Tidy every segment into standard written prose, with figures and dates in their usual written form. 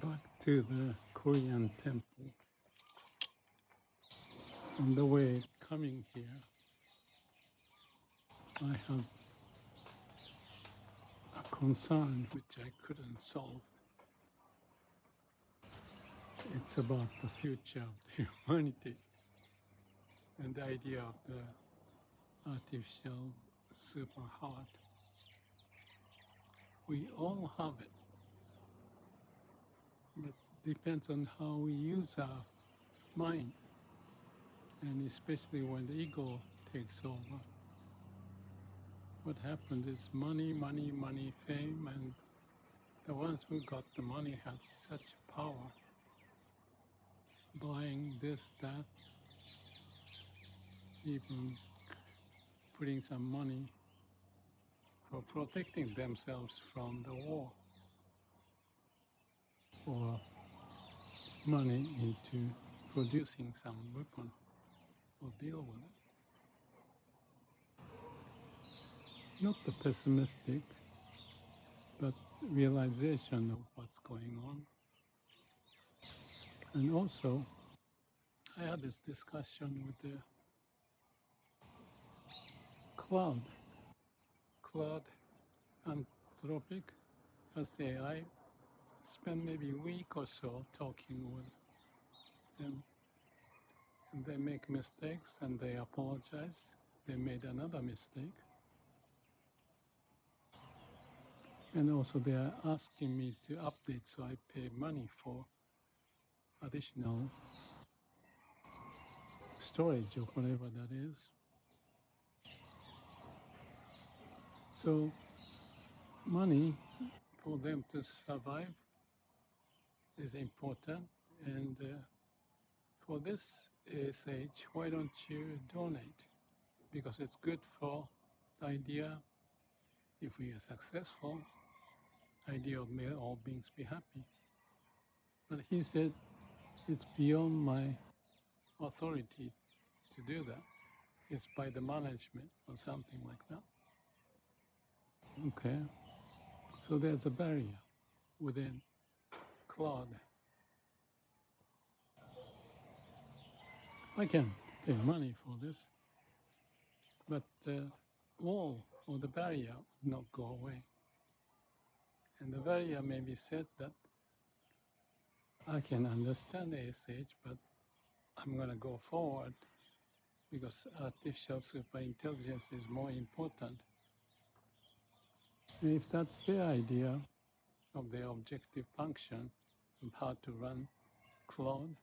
back to the Korean temple. On the way coming here, I have a concern which I couldn't solve. It's about the future of humanity and the idea of the artificial super heart. We all have it, but depends on how we use our mind, and especially when the ego takes over. What happened is money, money, money, fame, and the ones who got the money had such power, buying this, that, even putting some money for protecting themselves from the war, or money into producing some weapon or deal with it. Not the pessimistic, but realization of what's going on. And also, I had this discussion with the Claude Anthropic as AI. Spent maybe a week or so talking with them. And they make mistakes and they apologize. They made another mistake. And also they are asking me to update, so I pay money for additional storage or whatever that is. So money for them to survive is important, and for this age, why don't you donate? Because it's good for the idea, if we are successful, idea of may all beings be happy. But he said, it's beyond my authority to do that. It's by the management or something like that. Okay, so there's a barrier within Claude. I can pay money for this, but the wall or the barrier would not go away. And the barrier may be said that I can understand ASH, but I'm going to go forward because artificial superintelligence is more important. And if that's their idea of their objective function of how to run Claude,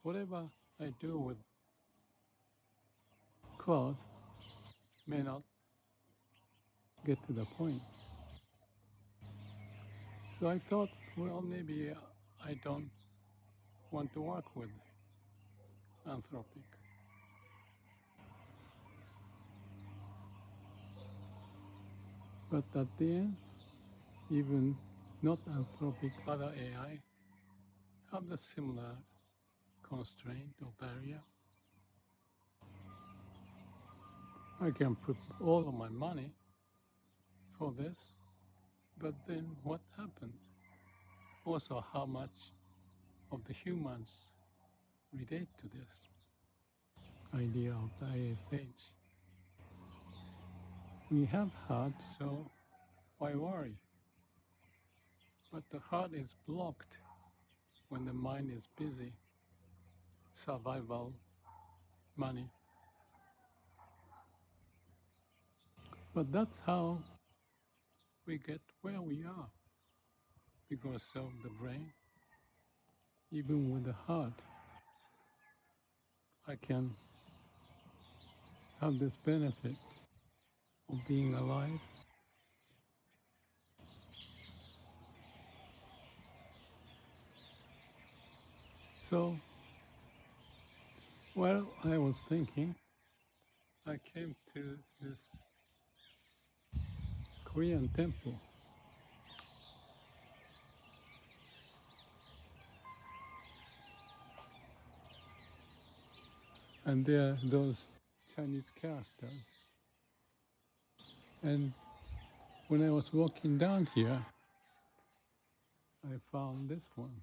whatever I do with Claude may not get to the point. So I thought, well, maybe I don't want to work with Anthropic. But at the end, even not Anthropic, other AI have the similar constraint or barrier. I can put all of my money for this, but then what happens? Also, how much of the humans relate to this idea of the ISH? We have heart, so why worry? But the heart is blocked when the mind is busy. Survival, money. But that's how we get where we are, because of the brain. Even with the heart, I can have this benefit of being alive. So, while I was thinking, I came to this Korean temple. And there are those Chinese characters. And when I was walking down here, I found this one.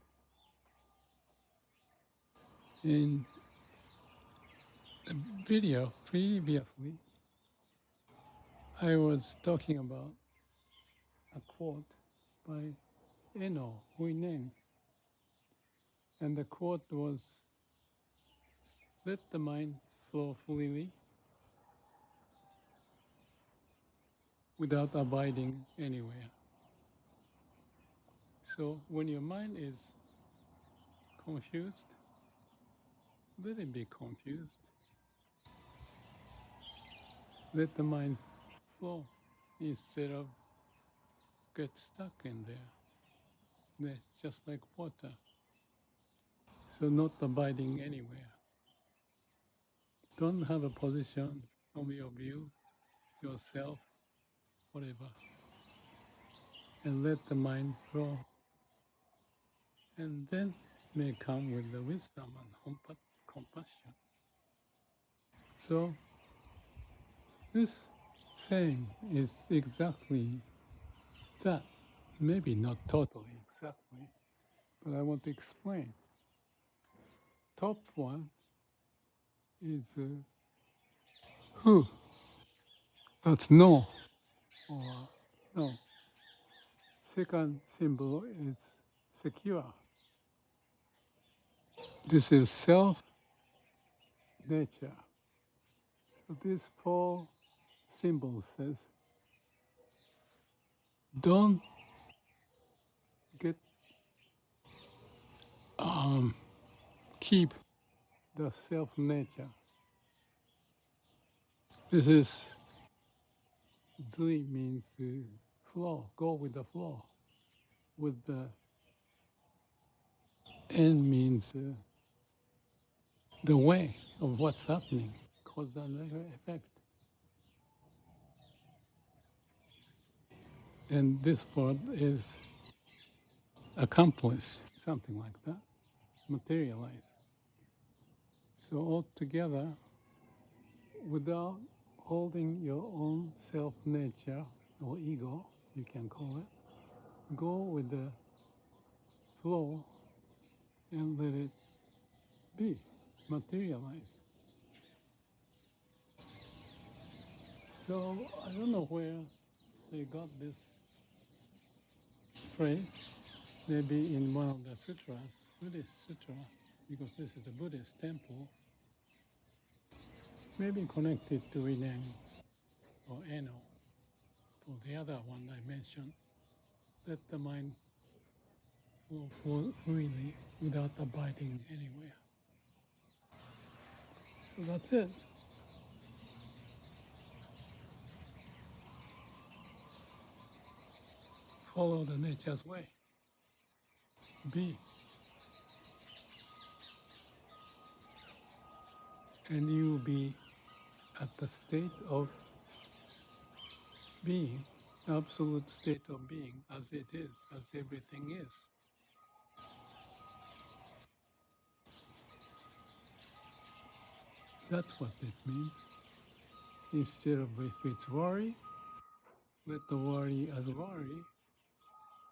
In the video previously, I was talking about a quote by Eno Huinen, and the quote was, "Let the mind flow freely without abiding anywhere." So when your mind is confused, let it be confused. Let the mind flow instead of get stuck in there. They're just like water. So not abiding anywhere. Don't have a position of your view, yourself, whatever. And let the mind flow. And then may come with the wisdom and compassion. So this saying is exactly that. Maybe not totally exactly, but I want to explain. Top one is who. That's no, or no. Second symbol is secure. This is self nature. So these four symbols says, don't get keep the self nature. This is Zui means flow, go with the flow. With the N means the way of what's happening, cause and effect. And this word is accomplish, something like that, materialize. So altogether, without holding your own self-nature or ego, you can call it, go with the flow and let it be, materialize. So I don't know where they got this phrase, maybe in one of the sutras, Buddhist sutra, because this is a Buddhist temple, maybe connected to Inen or Eno, or the other one I mentioned, let the mind flow freely without abiding anywhere. So that's it. Follow the nature's way. Be. And you will be at the state of being, absolute state of being, as it is, as everything is. That's what it means. Instead of if it's worry, let the worry as worry,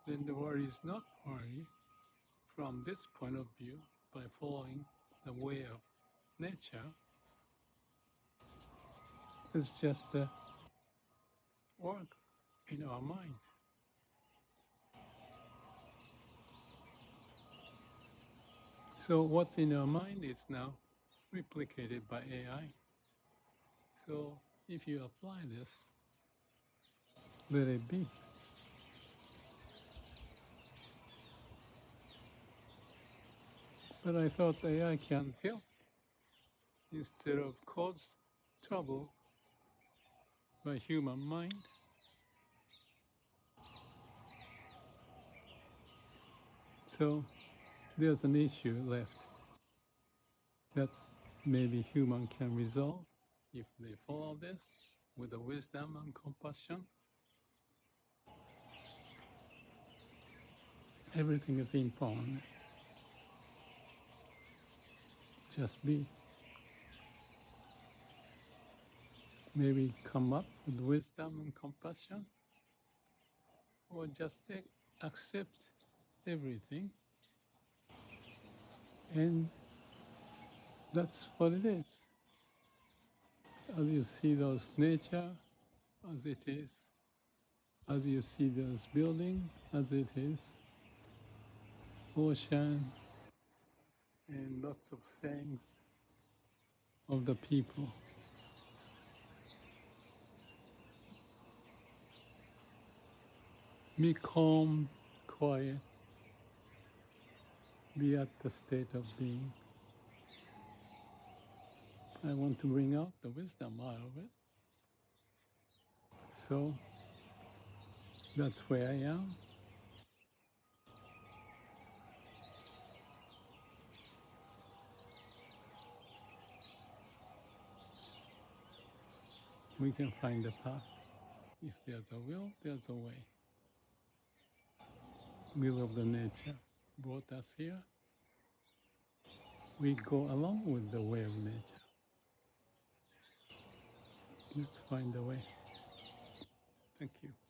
then the worry is not worry from this point of view by following the way of nature. It's just a work in our mind. So what's in our mind is now replicated by AI. So if you apply this, let it be. But I thought AI can help instead of cause trouble by human mind. So there's an issue left that maybe human can resolve if they follow this with the wisdom and compassion. Everything is impermanent. Just be. Maybe come up with wisdom and compassion, or just accept everything, and that's what it is. As you see those nature as it is, as you see those buildings as it is, ocean, and lots of things of the people. Be calm, quiet, be at the state of being. I want to bring out the wisdom out of it. So that's where I am. We can find a path. If there's a will, there's a way. Will of the nature brought us here. We go along with the way of nature. Let's find a way. Thank you.